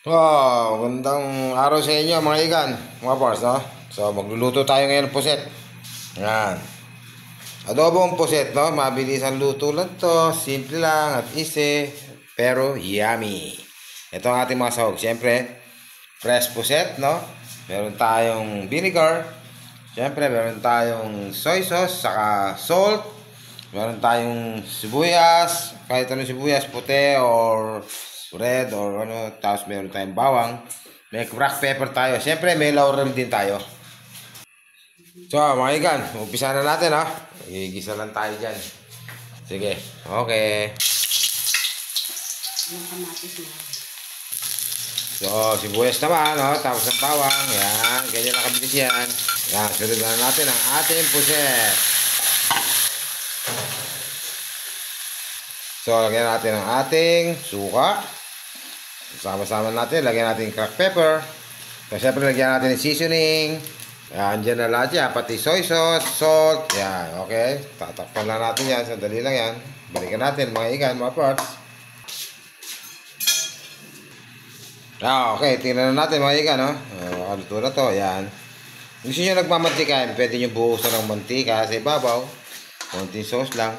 Wow, gandang araw sa inyo mga igan, mga pars, no? So, magluluto tayo ngayon ng puset. Yan. Adobong puset, no? Mabilis ang luto lang to. Simple lang at easy, pero yummy. Ito ang ating mga sahog. Siyempre, fresh puset, no? Meron tayong vinegar. Siyempre, meron tayong soy sauce, saka salt. Meron tayong sibuyas, kahit anong sibuyas, puti or red or ano, tapos meron tayong bawang. May cracked pepper tayo. Siyempre, may laurel din tayo. So, mga igan, umpisa na natin ha. Igisa lang tayo dyan. Sige, okay. Yung kamatis na. So, sibuyas naman, no? Tapos ang bawang. Yan, ganyan lang kabilis yan. Yan, sunod na natin ang ating puset. So, lagyan natin ang ating suka. Sama-sama natin, lagyan natin yung cracked pepper. So, syempre, lagyan natin yung seasoning. Yan, dyan na lahat yan. Pati soy sauce, salt. Yan, okay. Tatakpan lang natin yan. Sandali lang yan. Balikan natin, mga ikan, mga parts. Okay. Tingnan na natin, mga ikan, no? Nakaluto na to. Yan. Gusto nyo nagmamantika, pwede nyo buhusan ng mantika sa ibabaw. Konting sauce lang.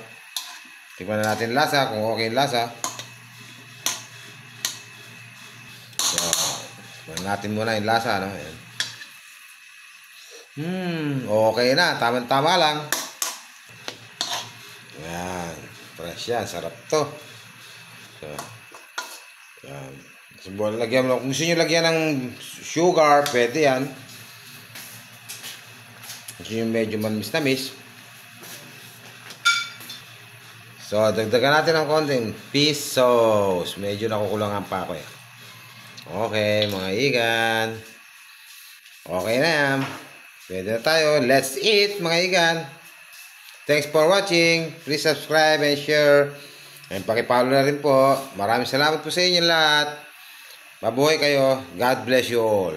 Tingnan na natin lasa, kung okay yung lasa. So, tingnan natin muna yung lasa, no? Ayan. Okay na. Tama-tama lang. Ayan. Fresh yan. Sarap to. So, ayan. So, lagyan mo. Kung gusto nyo lagyan ng sugar, pwede yan. Gusto nyo medyo mamis-tamis. So, dagdagan natin ng konting fish sauce. Medyo nakukulangan pa ako eh. Okay, mga igan. Okay na yan. Pwede na tayo. Let's eat, mga igan. Thanks for watching. Please subscribe and share. And pakipalo na rin po. Maraming salamat po sa inyo lahat. Mabuhay kayo. God bless you all.